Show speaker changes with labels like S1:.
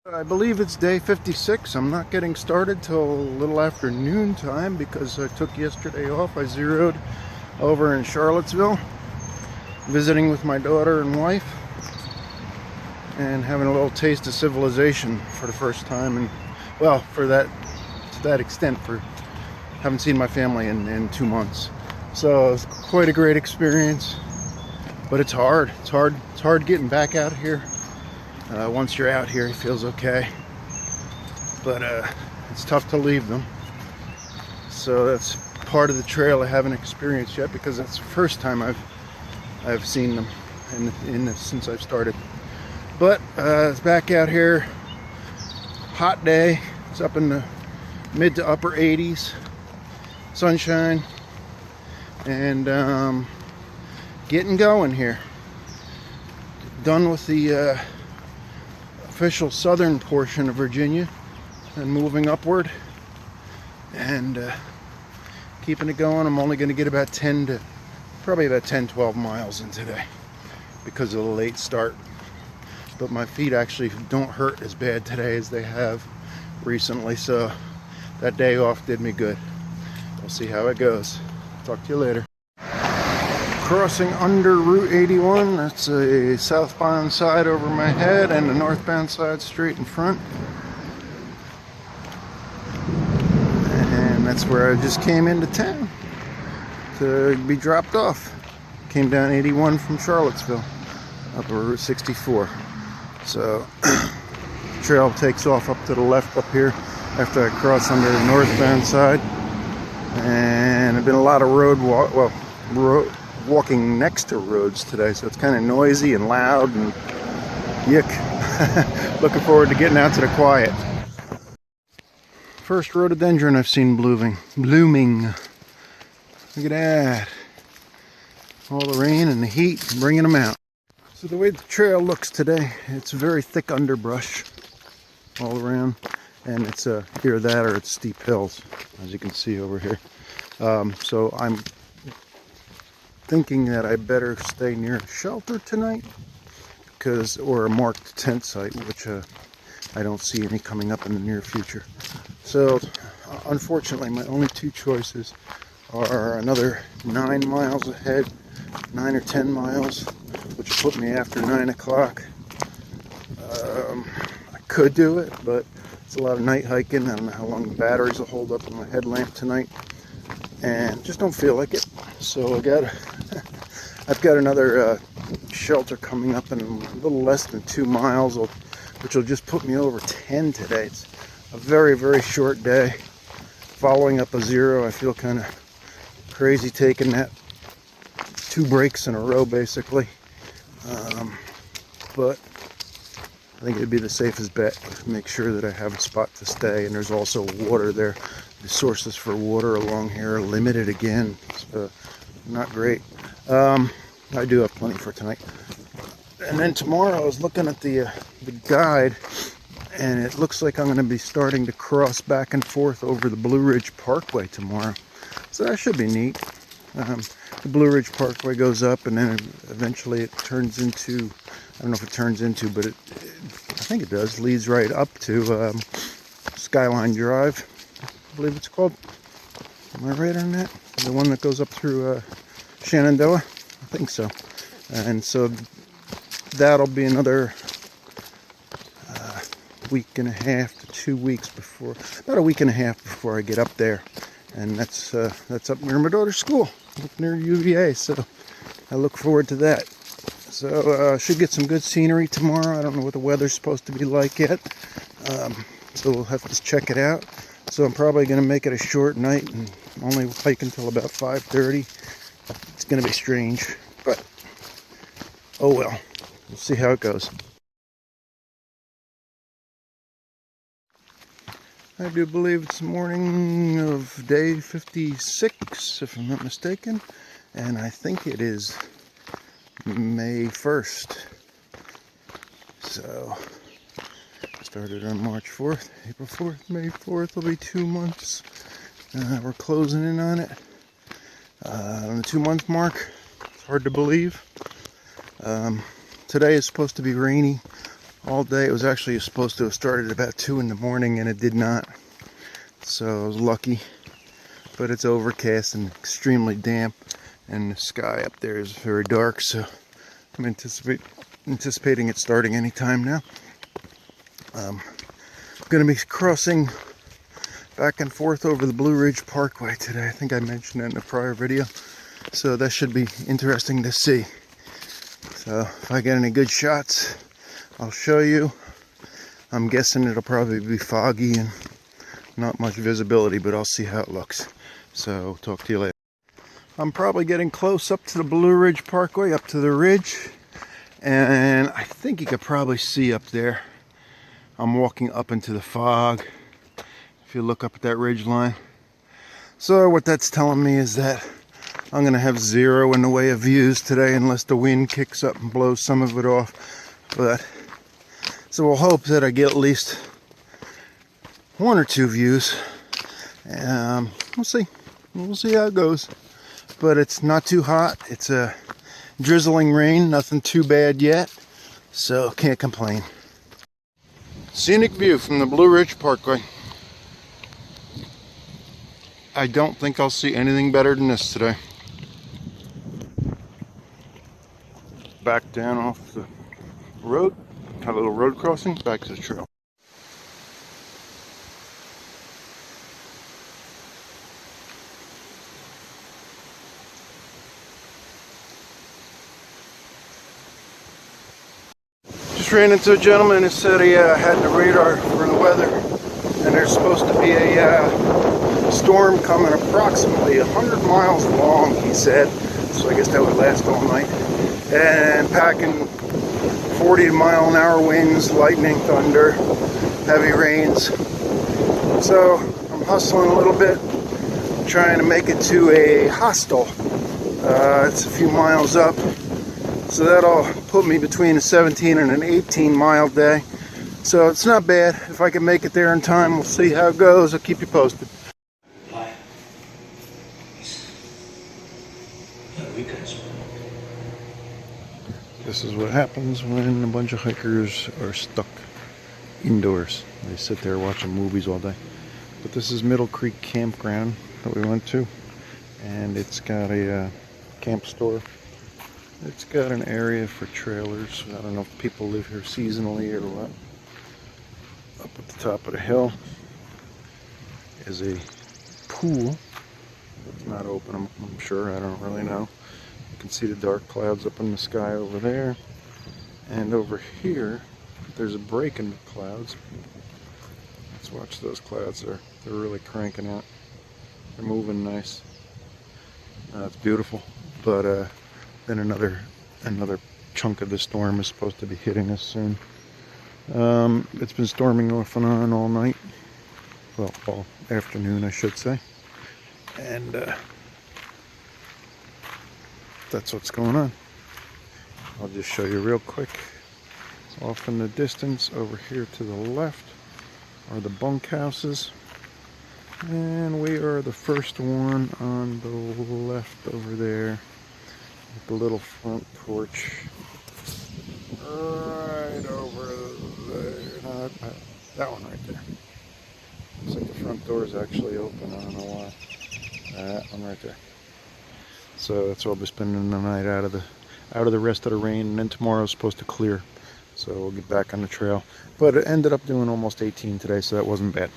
S1: I believe it's day 56. I'm not getting started till a little after noon time because I took yesterday off. I zeroed over in Charlottesville, visiting with my daughter and wife and having a little taste of civilization for the first time. And well, for that, to that extent, for haven't seen my family in 2 months. So it was quite a great experience, but it's hard. It's hard getting back out here. Once you're out here, it feels okay, but it's tough to leave them. So that's part of the trail I haven't experienced yet because that's the first time I've seen them since I've started. But it's back out here, hot day. It's up in the mid to upper 80s, sunshine, and getting going here. Done with the official southern portion of Virginia and moving upward and keeping it going. I'm only going to get about 10-12 miles in today because of the late start, but my feet actually don't hurt as bad today as they have recently, so that day off did me good. We'll see how it goes. Talk to you later. Crossing under Route 81. That's a southbound side over my head and a northbound side straight in front. And that's where I just came into town to be dropped off. Came down 81 from Charlottesville up Route 64. So the trail takes off up to the left up here after I cross under the northbound side. And there's been a lot of walking next to roads today, so it's kind of noisy and loud and yick. Looking forward to getting out to the quiet. First rhododendron I've seen blooming. Look at that. All the rain and the heat bringing them out. So the way the trail looks today, it's very thick underbrush all around, and it's either that or it's steep hills, as you can see over here. So I'm thinking that I better stay near a shelter tonight, or a marked tent site, which I don't see any coming up in the near future. So unfortunately, my only two choices are another 9 miles ahead, 9 or 10 miles, which will put me after 9 o'clock. I could do it, but it's a lot of night hiking. I don't know how long the batteries will hold up in my headlamp tonight, and just don't feel like it. So I've got another shelter coming up in a little less than 2 miles, which will just put me over 10 today. It's a very, very short day. Following up a zero, I feel kind of crazy taking that 2 breaks in a row, basically. But I think it'd be the safest bet to make sure that I have a spot to stay, and there's also water there. The sources for water along here are limited again. It's not great. I do have plenty for tonight. And then tomorrow I was looking at the guide, and it looks like I'm going to be starting to cross back and forth over the Blue Ridge Parkway tomorrow. So that should be neat. The Blue Ridge Parkway goes up, and then eventually it turns into, I don't know if it turns into, but I think it does, leads right up to Skyline Drive, I believe it's called. Am I right on that? The one that goes up through Shenandoah? I think so. And so that'll be another week and a half to 2 weeks before, about a week and a half before I get up there. And that's up near my daughter's school, up near UVA. So I look forward to that. So should get some good scenery tomorrow. I don't know what the weather's supposed to be like yet. So we'll have to check it out. So I'm probably going to make it a short night and only hike until about 5:30. It's going to be strange, but oh well. We'll see how it goes. I do believe it's the morning of day 56, if I'm not mistaken, and I think it is May 1st. So started on March 4th, April 4th, May 4th will be 2 months. We're closing in on it. On the 2-month mark. It's hard to believe. Today is supposed to be rainy all day. It was actually supposed to have started at about 2 in the morning, and it did not. So I was lucky. But it's overcast and extremely damp, and the sky up there is very dark, so I'm anticipating it starting any time now. I'm going to be crossing back and forth over the Blue Ridge Parkway today. I think I mentioned that in a prior video, so that should be interesting to see. So if I get any good shots, I'll show you. I'm guessing it'll probably be foggy and not much visibility, but I'll see how it looks. So talk to you later. I'm probably getting close up to the Blue Ridge Parkway, up to the ridge, and I think you could probably see up there. I'm walking up into the fog, if you look up at that ridge line. So what that's telling me is that I'm going to have zero in the way of views today unless the wind kicks up and blows some of it off. But so we'll hope that I get at least 1 or 2 views. We'll see. We'll see how it goes. But it's not too hot. It's a drizzling rain. Nothing too bad yet. So can't complain. Scenic view from the Blue Ridge Parkway. I don't think I'll see anything better than this today. Back down off the road. Had a little road crossing. Back to the trail. Just ran into a gentleman who said he had the radar for the weather, and there's supposed to be a storm coming approximately 100 miles long, he said. So I guess that would last all night. And packing 40-mile-an-hour winds, lightning, thunder, heavy rains. So I'm hustling a little bit, trying to make it to a hostel. It's a few miles up. So that'll put me between a 17 and an 18 mile day. So it's not bad. If I can make it there in time, we'll see how it goes. I'll keep you posted. This is what happens when a bunch of hikers are stuck indoors. They sit there watching movies all day. But this is Middle Creek Campground that we went to. And it's got a camp store. It's got an area for trailers. I don't know if people live here seasonally or what. Up at the top of the hill is a pool. It's not open, I'm sure. I don't really know. You can see the dark clouds up in the sky over there. And over here, there's a break in the clouds. Let's watch those clouds. They're really cranking out. They're moving nice. It's beautiful. But then another chunk of the storm is supposed to be hitting us soon. It's been storming off and on all night. Well, all afternoon, I should say. And that's what's going on. I'll just show you real quick. Off in the distance, over here to the left, are the bunkhouses. And we are the first one on the left over there. With the little front porch. Right over there. No, that one right there. Looks like the front door is actually open. I don't know why. That one right there. So that's where I'll be spending the night out of the rest of the rain, and then tomorrow's supposed to clear. So we'll get back on the trail. But it ended up doing almost 18 today, so that wasn't bad.